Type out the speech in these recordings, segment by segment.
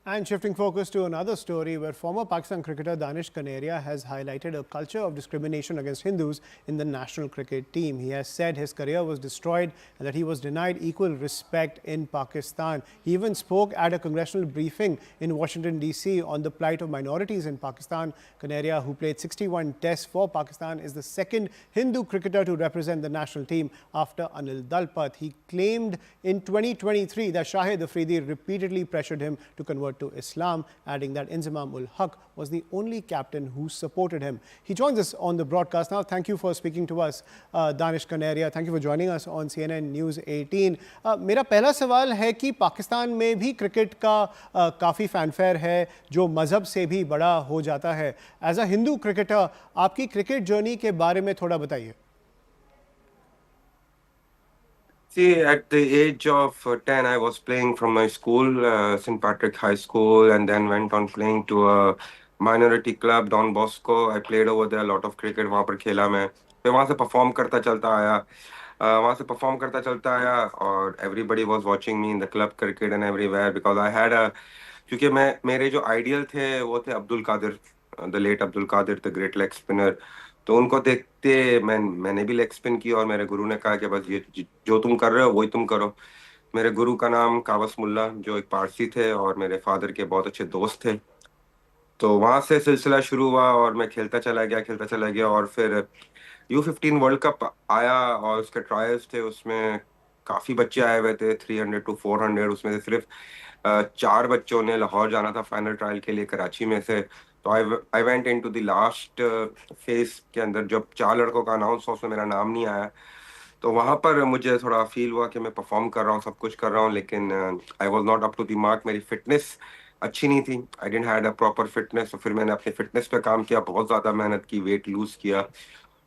And shifting focus to another story where former Pakistan cricketer Danish Kaneria has highlighted a culture of discrimination against Hindus in the national cricket team. He has said his career was destroyed and that he was denied equal respect in Pakistan. He even spoke at a congressional briefing in Washington, D.C. on the plight of minorities in Pakistan. Kaneria, who played 61 tests for Pakistan, is the second Hindu cricketer to represent the national team after Anil Dalpat. He claimed in 2023 that Shahid Afridi repeatedly pressured him to convert to Islam, adding that Inzamam ul Haq was the only captain who supported him. He joins us on the broadcast now. Thank you for speaking to us, Danish Kaneria. Thank you for joining us on CNN News 18. मेरा पहला सवाल है कि पाकिस्तान में भी cricket का काफ़ी fanfare है जो मज़हब से भी बड़ा हो जाता है. एज अ हिंदू क्रिकेटर आपकी क्रिकेट जर्नी के बारे में थोड़ा बताइए. See, at the age of 10, I was playing from my school, St. Patrick High School, and then went on playing to a minority club, Don Bosco. I played over there a lot of cricket. वहाँ पर खेला मैं. फिर वहाँ से perform करता चलता आया. वहाँ से परफॉर्म करता चलता आया और everybody was watching me in the club cricket and everywhere because I had a क्योंकि मैं मेरे जो आइडियल थे वो थे Abdul Qadir, the late Abdul Qadir, the great leg spinner. तो उनको देखते मैंने भी लेग स्पिन की और मेरे गुरु ने कहा कि बस ये जो तुम कर रहे हो वही तुम करो. मेरे गुरु का नाम कावस मुल्ला, जो एक पारसी थे और मेरे फादर के बहुत अच्छे दोस्त थे. तो वहां से सिलसिला शुरू हुआ और मैं खेलता चला गया और फिर U15 वर्ल्ड कप आया और उसके ट्रायल्स थे. उसमें काफी बच्चे आए हुए थे, 300 to 400. उसमें से सिर्फ 4 बच्चों ने लाहौर जाना था फाइनल ट्रायल के लिए कराची में से. तो I went into the last phase के अंदर. जब 4 लड़कों का अनाउंस हुआ उसमें मेरा नाम नहीं आया. तो वहां पर मुझे थोड़ा फील हुआ कि मैं परफॉर्म कर रहा हूँ, सब कुछ कर रहा हूँ, लेकिन I was not up to the mark. मेरी फिटनेस अच्छी नहीं थी. I didn't had a proper fitness. तो फिर मैंने अपनी फिटनेस पे काम किया, बहुत ज्यादा मेहनत की, वेट लूज किया.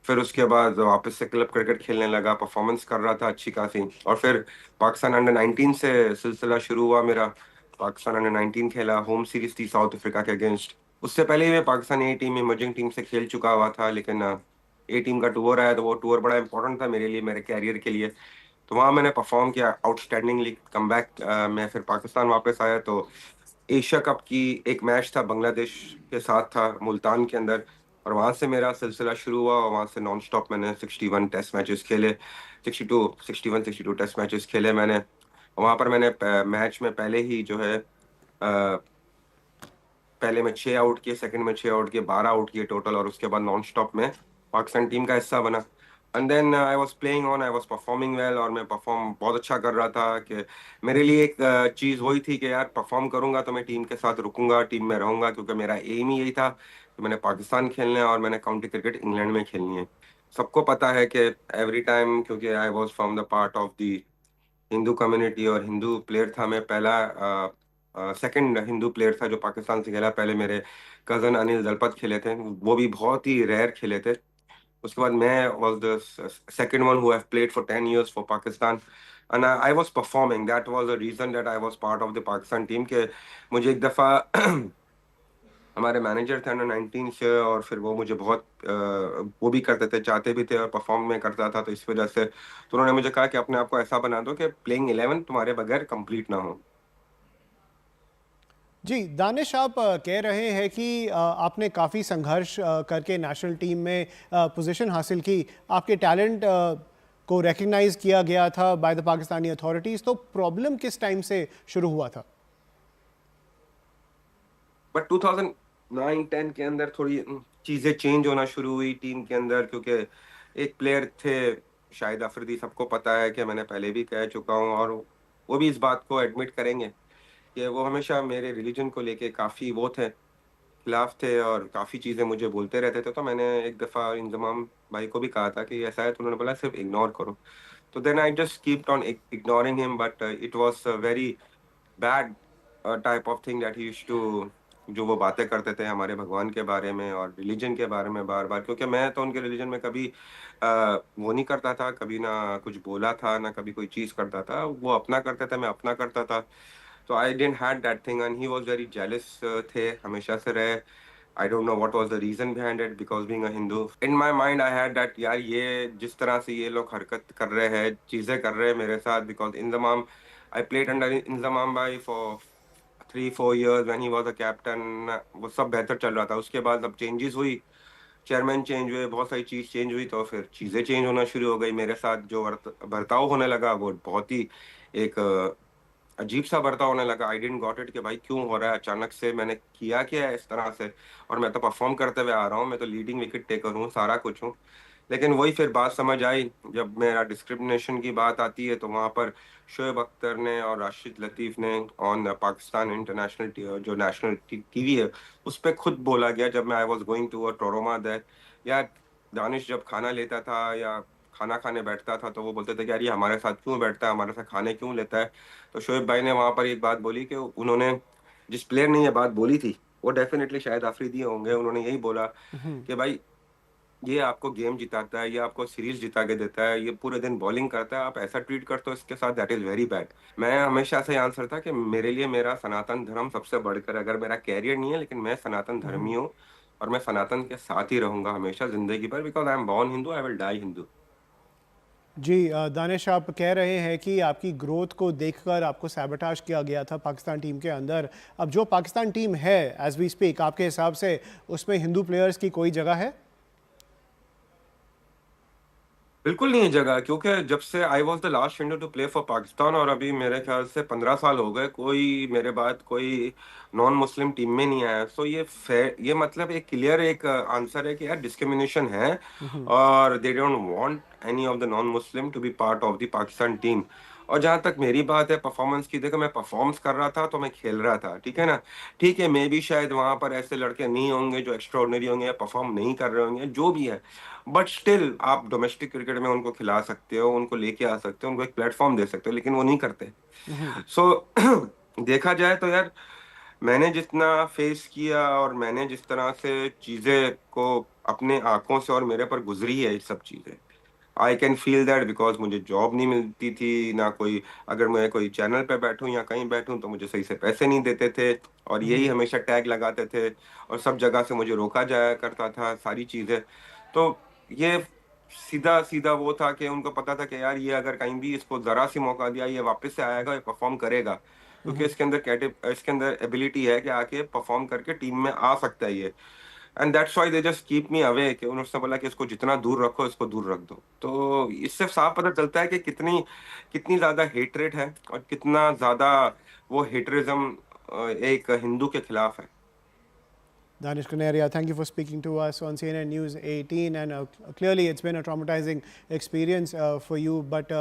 फिर उसके बाद वापस से क्लब क्रिकेट खेलने लगा, परफॉर्मेंस कर रहा था अच्छी खासी. और फिर पाकिस्तान अंडर 19 से सिलसिला शुरू हुआ मेरा. पाकिस्तान अंडर 19 खेला, होम सीरीज थी साउथ अफ्रीका के अगेंस्ट. उससे पहले ही मैं पाकिस्तान ए टीम, इमर्जिंग टीम से खेल चुका हुआ था, लेकिन ए टीम का टूर आया तो वो टूर बड़ा इंपॉर्टेंट था मेरे लिए, मेरे कैरियर के लिए. तो वहाँ मैंने परफॉर्म किया आउटस्टैंडिंगली. कम बैक मैं फिर पाकिस्तान वापस आया तो एशिया कप की एक मैच था, बांग्लादेश के साथ था, मुल्तान के अंदर. और वहां से मेरा सिलसिला शुरू हुआ और वहां से नॉन स्टॉप मैंने 61 टेस्ट मैचेस खेले. 62 टेस्ट मैचेस खेले मैंने. वहां पर मैंने मैच में पहले ही जो है पहले में 6 आउट किए, सेकंड में 6 आउट किए, 12 आउट किए टोटल. और उसके बाद नॉन स्टॉप में पाकिस्तान टीम का हिस्सा बना. And then I was playing on, I was performing well. और मैं परफॉर्म बहुत अच्छा कर रहा था कि मेरे लिए एक चीज़ वही थी कि यार परफॉर्म करूंगा तो मैं टीम के साथ रुकूंगा, टीम में रहूंगा, क्योंकि मेरा एम ही यही था कि मैंने पाकिस्तान खेलना है और मैंने काउंटी क्रिकेट इंग्लैंड में खेलनी है. सबको पता है कि एवरी टाइम, क्योंकि I was from the part of the Hindu community और हिंदू प्लेयर था मैं. पहला सेकंड हिंदू प्लेयर था जो पाकिस्तान से खेला. पहले मेरे कजन अनिल दलपत खेले थे, वो भी बहुत ही रेयर खेले थे. उसके बाद मैं was the second one who have played for 10 years for Pakistan. And I was performing. That was the reason that I was part of the Pakistan team. के मुझे एक दफा हमारे मैनेजर थे अंडर 19 से, और फिर वो मुझे बहुत वो भी करते थे, चाहते भी थे, और परफॉर्म में करता था. तो इस वजह से तो उन्होंने मुझे कहा कि अपने आप को ऐसा बना दो कि प्लेइंग 11 तुम्हारे बगैर कंप्लीट ना हो. जी, दानिश, आप कह रहे हैं कि आपने काफ़ी संघर्ष करके नेशनल टीम में पोजीशन हासिल की. आपके टैलेंट को रिकग्नाइज किया गया था बाय द पाकिस्तानी अथॉरिटीज़. तो प्रॉब्लम किस टाइम से शुरू हुआ था? बट 2009-10 के अंदर थोड़ी चीजें चेंज होना शुरू हुई टीम के अंदर, क्योंकि एक प्लेयर थे शाहिद अफरीदी. सबको पता है कि मैंने पहले भी कह चुका हूँ और वो भी इस बात को एडमिट करेंगे कि वो हमेशा मेरे रिलीजन को लेके काफी वो थे, खिलाफ थे, और काफी चीजें मुझे बोलते रहते थे. तो मैंने एक दफा इंजमाम भाई को भी कहा था कि ऐसा है, तो उन्होंने बोला सिर्फ इग्नोर करो. तो then I just kept on ignoring him. But it was very bad type of thing that he used to, जो वो बातें करते थे हमारे भगवान के बारे में और रिलीजन के बारे में बार बार. क्योंकि मैं तो उनके रिलीजन में कभी वो नहीं करता था, कभी ना कुछ बोला था, ना कभी कोई चीज करता था. वो अपना करते थे, मैं अपना करता था. तो I didn't had that thing and he was very jealous थे, हमेशा से रहे. I don't know what was the reason behind it, because being a Hindu in my mind I had that यार ये जिस तरह से ये लोग हरकत कर रहे हैं, चीजें कर रहे हैं मेरे साथ, because Inzamam, I played under Inzamam भाई for 3-4 years when he was a captain, वो सब बेहतर चल रहा था। उसके बाद अब चेंजेस हुई, चेयरमैन चेंज हुए, बहुत सारी चीज़ चेंज हुई, तो फिर चीज़ें चेंज होना शुरू हो गई। मेरे साथ जो बर्ताव होने लगा वो बहुत ही एक अजीब सा बर्ताव होने लगा। आई डिडंट गॉट इट कि भाई क्यों हो रहा है अचानक से, मैंने किया क्या है इस तरह से? और मैं तो परफॉर्म करते हुए आ रहा हूँ, मैं तो लीडिंग विकेट टेकर हूँ, सारा कुछ हूँ। लेकिन वही फिर बात समझ आई, जब मेरा डिस्क्रिमिनेशन की बात आती है तो वहाँ पर शोएब अख्तर ने और राशिद लतीफ़ ने ऑन पाकिस्तान इंटरनेशनल जो नेशनल टीवी है, उस पे खुद बोला गया जब मैं I was going to a trauma that यार, दानिश जब खाना लेता था या खाना खाने बैठता था तो वो बोलते थे कि यार ये हमारे साथ क्यों बैठता है, हमारे साथ खाने क्यों लेता है? तो शोएब भाई ने वहाँ पर एक बात बोली कि उन्होंने, जिस प्लेयर ने ये बात बोली थी, वो डेफ़िनेटली शाहिद अफरीदी होंगे। उन्होंने यही बोला कि भाई ये आपको गेम जिताता है, ये आपको सीरीज़ जिता के देता है, ये पूरे दिन बॉलिंग करता है, आप ऐसा ट्रीट करते हो इसके साथ, दैट इज़ वेरी बैड। मैं हमेशा से ये आंसर था कि मेरे लिए मेरा सनातन धर्म सबसे बढ़कर, अगर मेरा करियर नहीं है लेकिन मैं सनातन धर्मी हूँ और मैं सनातन के साथ ही रहूँगा हमेशा ज़िंदगी भर, because I am born Hindu, I will die Hindu. जी दानिश, आप कह रहे हैं कि आपकी ग्रोथ को देखकर आपको सैबोटाज किया गया था पाकिस्तान टीम के अंदर। अब जो पाकिस्तान टीम है एज वी स्पीक, आपके हिसाब से उसमें हिंदू प्लेयर्स की कोई जगह है? बिल्कुल नहीं है जगह, क्योंकि जब से I was the last Indian to play for Pakistan और अभी मेरे ख्याल से 15 साल हो गए, कोई मेरे बाद कोई नॉन मुस्लिम टीम में नहीं आया। सो ये मतलब एक क्लियर एक आंसर है कि यार डिस्क्रिमिनेशन है और they don't want any of the non Muslim to be part of the Pakistan team. और जहाँ तक मेरी बात है परफॉर्मेंस की, देखो मैं परफॉर्म्स कर रहा था तो मैं खेल रहा था, ठीक है ना? ठीक है, मे बी शायद वहाँ पर ऐसे लड़के नहीं होंगे जो एक्स्ट्राऑर्डिनरी होंगे या परफॉर्म नहीं कर रहे होंगे, जो भी है। बट स्टिल आप डोमेस्टिक क्रिकेट में उनको खिला सकते हो, उनको लेके आ सकते हो, उनको एक प्लेटफॉर्म दे सकते हो, लेकिन वो नहीं करते। सो देखा जाए तो यार, मैंने जितना फेस किया और मैंने जिस तरह से चीजें को अपने आंखों से और मेरे पर गुजरी है ये सब चीजें, I can feel that, because मुझे जॉब नहीं मिलती थी ना कोई। अगर मैं कोई चैनल पे बैठूं या कहीं बैठूं तो मुझे सही से पैसे नहीं देते थे और यही हमेशा टैग लगाते थे और सब जगह से मुझे रोका जाया करता था सारी चीजें। तो ये सीधा सीधा वो था कि उनको पता था कि यार ये अगर कहीं भी इसको जरा सी मौका दिया ये वापस से आएगा, ये परफॉर्म करेगा, क्योंकि इसके अंदर एबिलिटी है कि आके परफॉर्म करके टीम में आ सकता है ये। And that's why they just keep me away, कि उन्होंने बोला कि इसको जितना दूर रखो इसको दूर रख दो। तो इससे साफ पता चलता है कि कितनी कितनी ज्यादा हेटरेट है और कितना ज्यादा वो हेटरिज्म एक हिंदू के खिलाफ है। Danish Kaneria, thank you for speaking to us on CNN News 18. And clearly, it's been a traumatizing experience for you, but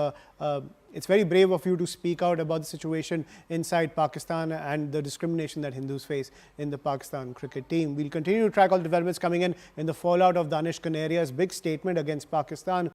it's very brave of you to speak out about the situation inside Pakistan and the discrimination that Hindus face in the Pakistan cricket team. We'll continue to track all developments coming in the fallout of Danish Kaneria's big statement against Pakistan.